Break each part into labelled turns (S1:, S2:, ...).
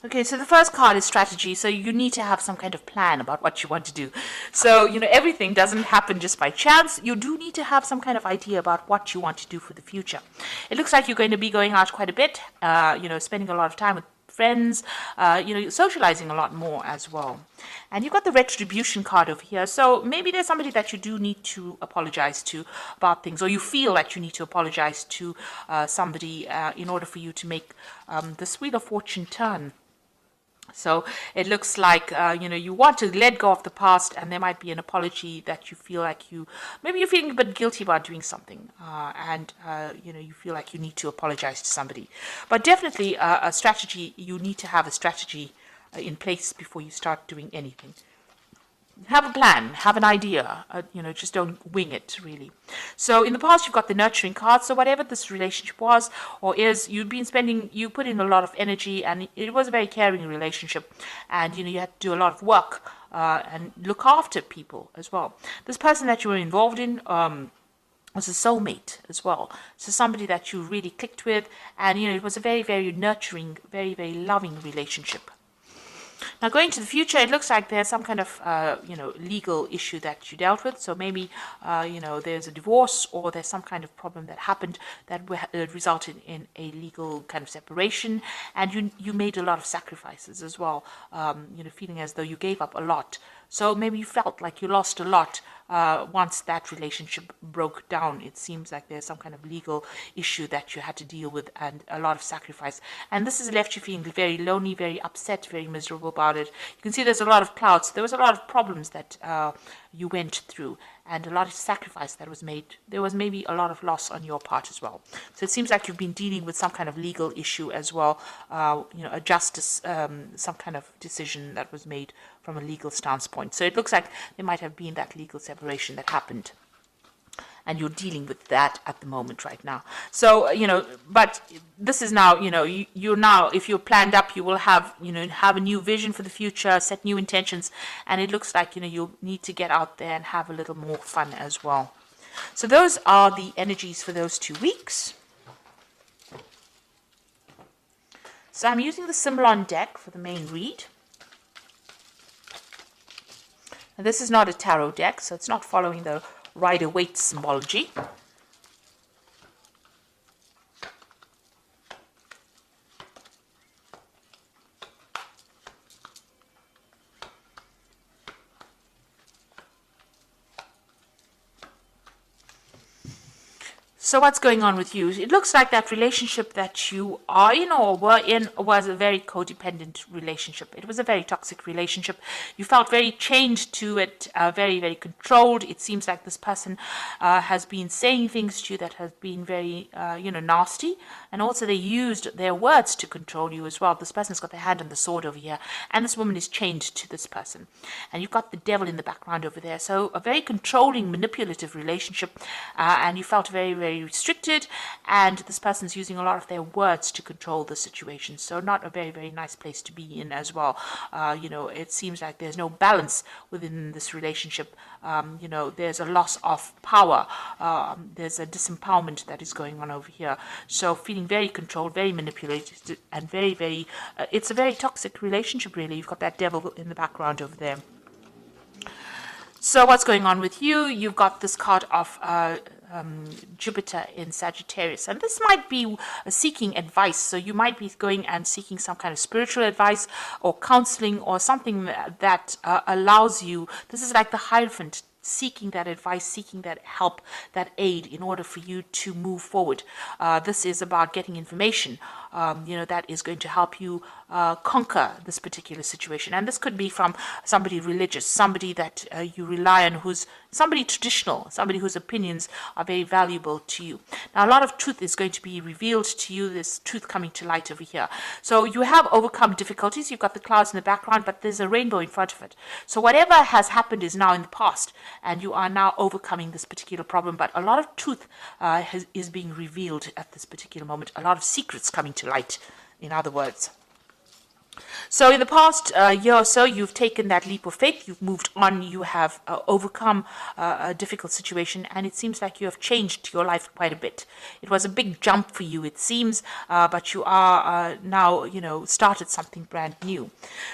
S1: Okay, so the first card is strategy. So you need to have some kind of plan about what you want to do. So, everything doesn't happen just by chance. You do need to have some kind of idea about what you want to do for the future. It looks like you're going to be going out quite a bit, spending a lot of time with friends, socializing a lot more as well. And you've got the retribution card over here. So maybe there's somebody that you do need to apologize to about things, or you feel that you need to apologize to somebody in order for you to make this Wheel of Fortune turn. So it looks like, you want to let go of the past, and there might be an apology that you feel like maybe you're feeling a bit guilty about doing something, and you feel like you need to apologize to somebody. But definitely a strategy, you need to have a strategy in place before you start doing anything. Have a plan, have an idea, just don't wing it, really. So in the past, you've got the nurturing card. So whatever this relationship was or is, you put in a lot of energy, and it was a very caring relationship. And, you had to do a lot of work and look after people as well. This person that you were involved in was a soulmate as well. So somebody that you really clicked with. And, it was a very, very nurturing, very, very loving relationship. Now, going to the future, it looks like there's some kind of, legal issue that you dealt with. So maybe, there's a divorce, or there's some kind of problem that happened that resulted in a legal kind of separation. And you made a lot of sacrifices as well, feeling as though you gave up a lot. So maybe you felt like you lost a lot once that relationship broke down. It seems like there's some kind of legal issue that you had to deal with, and a lot of sacrifice. And this has left you feeling very lonely, very upset, very miserable about it. You can see there's a lot of clouds. There was a lot of problems that you went through, and a lot of sacrifice that was made. There was maybe a lot of loss on your part as well. So it seems like you've been dealing with some kind of legal issue as well, a justice, some kind of decision that was made from a legal standpoint. So it looks like there might have been that legal separation that happened, and you're dealing with that at the moment right now. So, but this is now, you're now, if you're planned up, you will have, have a new vision for the future, set new intentions, and it looks like, you'll need to get out there and have a little more fun as well. So those are the energies for those 2 weeks. So I'm using the Symbolon deck for the main read. Now, this is not a tarot deck, so it's not following the Rider-Waite symbology. So what's going on with you? It looks like that relationship that you are in or were in was a very codependent relationship. It was a very toxic relationship. You felt very chained to it, very, very controlled. It seems like this person has been saying things to you that have been very, nasty. And also they used their words to control you as well. This person's got their hand on the sword over here. And this woman is chained to this person. And you've got the devil in the background over there. So a very controlling, manipulative relationship. And you felt very, very restricted, and this person's using a lot of their words to control the situation. So not a very, very nice place to be in as well. It seems like there's no balance within this relationship. There's a loss of power. There's a disempowerment that is going on over here. So feeling very controlled, very manipulated, and very, very, it's a very toxic relationship, really. You've got that devil in the background over there. So what's going on with you? You've got this card of Jupiter in Sagittarius, and this might be seeking advice. So you might be going and seeking some kind of spiritual advice or counseling or something that allows you. This is like the Hierophant, seeking that advice, seeking that help, that aid in order for you to move forward. This is about getting information, that is going to help you conquer this particular situation. And this could be from somebody religious, somebody that you rely on, who's somebody traditional, somebody whose opinions are very valuable to you. Now, a lot of truth is going to be revealed to you, this truth coming to light over here. So you have overcome difficulties. You've got the clouds in the background, but there's a rainbow in front of it. So whatever has happened is now in the past, and you are now overcoming this particular problem. But a lot of truth is being revealed at this particular moment. A lot of secrets coming to light, in other words. So in the past year or so, you've taken that leap of faith, you've moved on, you have overcome a difficult situation, and it seems like you have changed your life quite a bit. It was a big jump for you, it seems, but you are now, started something brand new.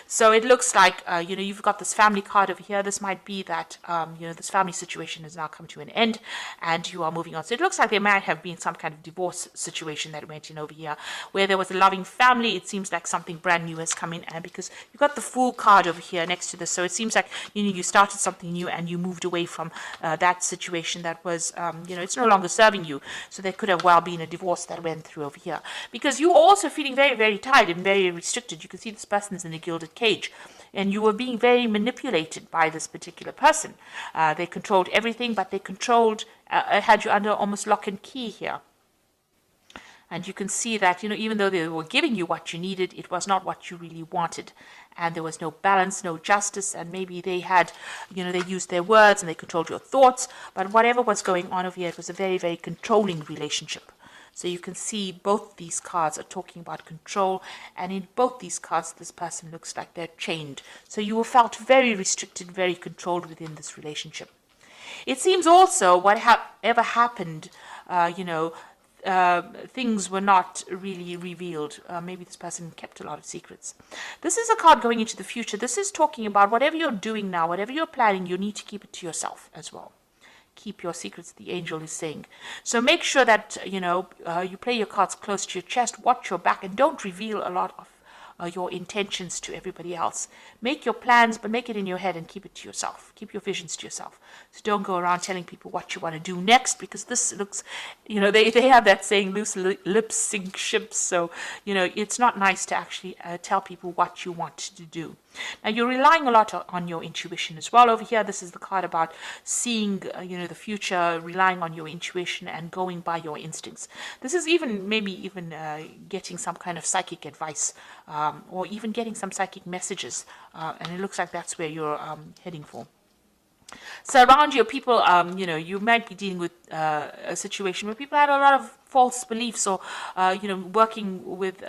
S1: So it looks like, you've got this family card over here. This might be that, this family situation has now come to an end and you are moving on. So it looks like there might have been some kind of divorce situation that went in over here where there was a loving family. It seems like something brand new has come in, and because you've got the Fool card over here next to this, so it seems like you started something new and you moved away from that situation that was it's no longer serving you. So there could have well been a divorce that went through over here, because you were also feeling very, very tired and very restricted. You can see this person's in a gilded cage, and you were being very manipulated by this particular person. They controlled everything, but they controlled had you under almost lock and key here. And you can see that, even though they were giving you what you needed, it was not what you really wanted. And there was no balance, no justice, and maybe they had, they used their words and they controlled your thoughts. But whatever was going on over here, it was a very, very controlling relationship. So you can see both these cards are talking about control, and in both these cards, this person looks like they're chained. So you felt very restricted, very controlled within this relationship. It seems also whatever happened, things were not really revealed. Maybe this person kept a lot of secrets. This is a card going into the future. This is talking about whatever you're doing now, whatever you're planning, you need to keep it to yourself as well. Keep your secrets, the angel is saying. So make sure that, you play your cards close to your chest, watch your back, and don't reveal a lot of your intentions to everybody else. Make your plans, but make it in your head and keep it to yourself. Keep your visions to yourself. So don't go around telling people what you want to do next, because this looks, they have that saying, loose lips sink ships. So, it's not nice to actually tell people what you want to do. Now, you're relying a lot on your intuition as well. Over here, this is the card about seeing, the future, relying on your intuition and going by your instincts. This is maybe even getting some kind of psychic advice, or even getting some psychic messages. And it looks like that's where you're heading for. So around you, people, you might be dealing with a situation where people had a lot of false beliefs, or, working with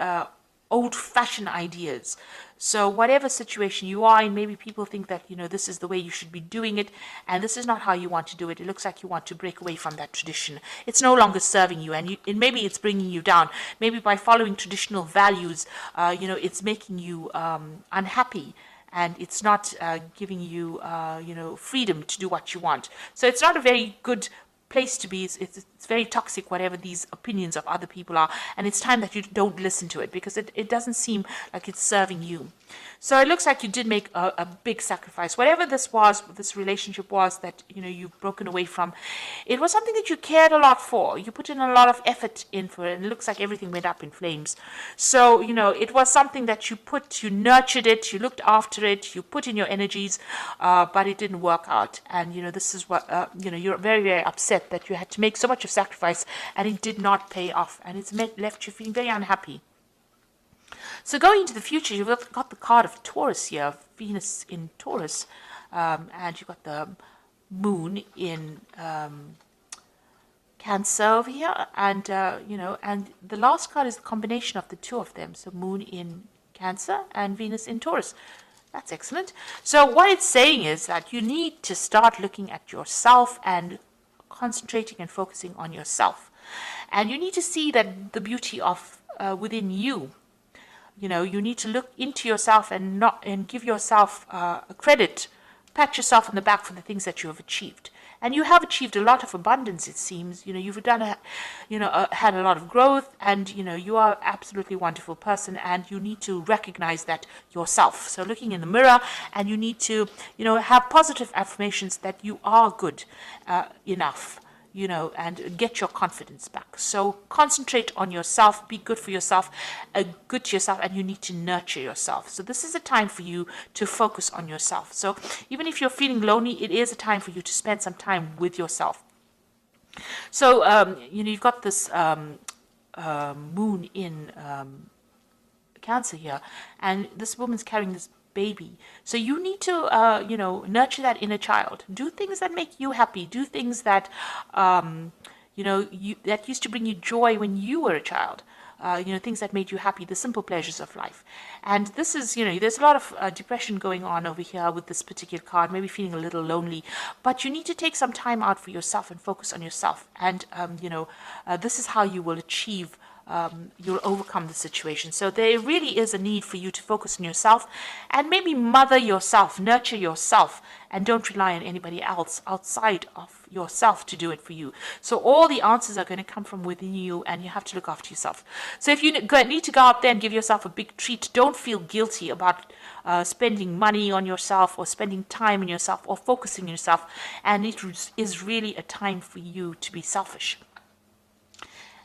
S1: old-fashioned ideas. So whatever situation you are in, maybe people think that, this is the way you should be doing it, and this is not how you want to do it. It looks like you want to break away from that tradition. It's no longer serving you, and maybe it's bringing you down. Maybe by following traditional values, it's making you unhappy, and it's not giving you, freedom to do what you want. So it's not a very good place to be. It's very toxic, whatever these opinions of other people are, and it's time that you don't listen to it, because it doesn't seem like it's serving you. So it looks like you did make a big sacrifice. Whatever this relationship was that you've broken away from, it was something that you cared a lot for. You put in a lot of effort in for it, and it looks like everything went up in flames. So it was something that you nurtured it, you looked after it, you put in your energies, but it didn't work out. And this is what you're very, very upset that you had to make so much of sacrifice and it did not pay off, and it's left you feeling very unhappy. So going into the future, you've got the card of Taurus here, Venus in Taurus, and you've got the moon in Cancer over here, and and the last card is the combination of the two of them, so moon in Cancer and Venus in Taurus. That's excellent. So what it's saying is that you need to start looking at yourself and concentrating and focusing on yourself, and you need to see that the beauty of within you. You need to look into yourself and give yourself credit, pat yourself on the back for the things that you have achieved. And you have achieved a lot of abundance, it seems. You've done had a lot of growth, and you are an absolutely wonderful person, and you need to recognize that yourself. So looking in the mirror, and you need to have positive affirmations that you are good enough. And get your confidence back. So concentrate on yourself, be good for yourself, good to yourself, and you need to nurture yourself. So this is a time for you to focus on yourself. So even if you're feeling lonely, it is a time for you to spend some time with yourself. So, you've got this moon in Cancer here, and this woman's carrying this baby. So you need to, nurture that inner child. Do things that make you happy. Do things that, that used to bring you joy when you were a child. things that made you happy, the simple pleasures of life. And this is, there's a lot of depression going on over here with this particular card, maybe feeling a little lonely, but you need to take some time out for yourself and focus on yourself. And, this is how you will achieve you'll overcome the situation. So there really is a need for you to focus on yourself and maybe mother yourself, nurture yourself, and don't rely on anybody else outside of yourself to do it for you. So all the answers are going to come from within you, and you have to look after yourself. So if you need to go out there and give yourself a big treat, don't feel guilty about spending money on yourself or spending time on yourself or focusing on yourself. And it is really a time for you to be selfish.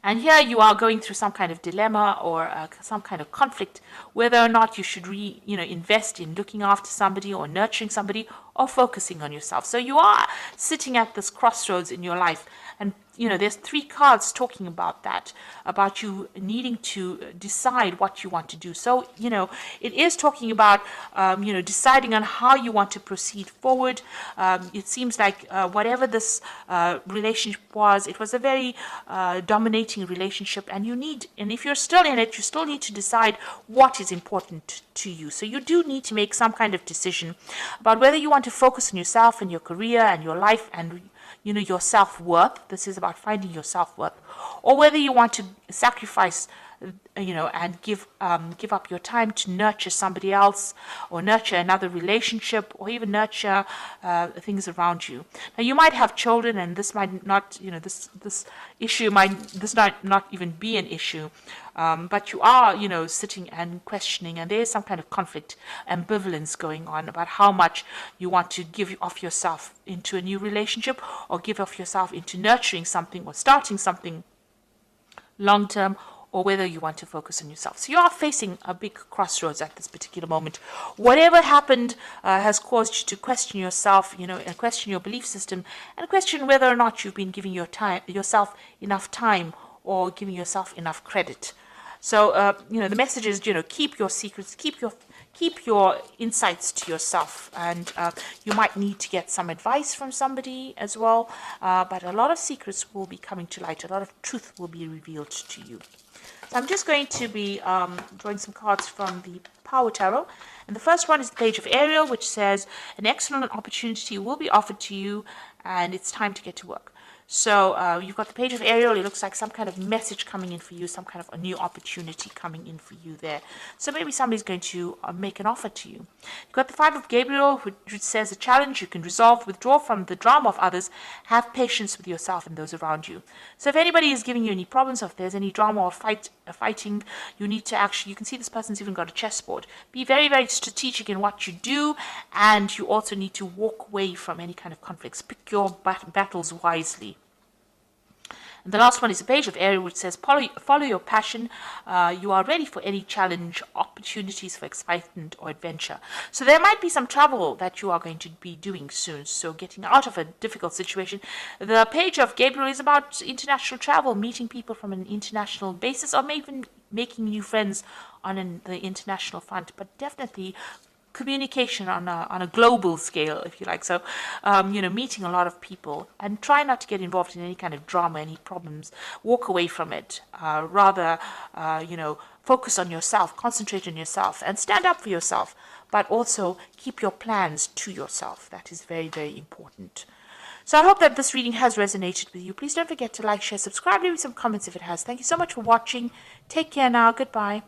S1: And here you are going through some kind of dilemma or some kind of conflict, whether or not you should invest in looking after somebody or nurturing somebody or focusing on yourself. So you are sitting at this crossroads in your life. And, there's 3 cards talking about that, about you needing to decide what you want to do. So, it is talking about, deciding on how you want to proceed forward. It seems like whatever this relationship was, it was a very dominating relationship. And if you're still in it, you still need to decide what is important to you. So you do need to make some kind of decision about whether you want to focus on yourself and your career and your life and your self-worth. This is about finding your self-worth, or whether you want to sacrifice, and give up your time to nurture somebody else, or nurture another relationship, or even nurture things around you. Now, you might have children, and this might not, this issue might not even be an issue, but you are, sitting and questioning, and there is some kind of conflict, ambivalence going on about how much you want to give of yourself into a new relationship, or give of yourself into nurturing something or starting something long term, or whether you want to focus on yourself. So you are facing a big crossroads at this particular moment. Whatever happened has caused you to question yourself, and question your belief system, and question whether or not you've been giving yourself enough time or giving yourself enough credit. So, the message is, keep your secrets, keep your insights to yourself, and you might need to get some advice from somebody as well, but a lot of secrets will be coming to light, a lot of truth will be revealed to you. So I'm just going to be drawing some cards from the Power Tarot, and the first one is the Page of Ariel, which says, an excellent opportunity will be offered to you, and it's time to get to work. So you've got the Page of Ariel. It looks like some kind of message coming in for you, some kind of a new opportunity coming in for you there. So maybe somebody's going to make an offer to you. You've got the Five of Gabriel, which says a challenge you can resolve, withdraw from the drama of others, have patience with yourself and those around you. So if anybody is giving you any problems, or if there's any drama or fighting, you need to you can see this person's even got a chessboard. Be very, very strategic in what you do, and you also need to walk away from any kind of conflicts. Pick your battles wisely. And the last one is a Page of Ariel, which says, follow your passion. You are ready for any challenge, opportunities for excitement or adventure. So there might be some travel that you are going to be doing soon. So getting out of a difficult situation. The Page of Gabriel is about international travel, meeting people from an international basis, or maybe even making new friends on the international front. But definitely communication on a global scale, if you like. So, meeting a lot of people, and try not to get involved in any kind of drama, any problems. Walk away from it. Rather, focus on yourself, concentrate on yourself, and stand up for yourself. But also keep your plans to yourself. That is very, very important. So I hope that this reading has resonated with you. Please don't forget to like, share, subscribe, leave me some comments if it has. Thank you so much for watching. Take care now. Goodbye.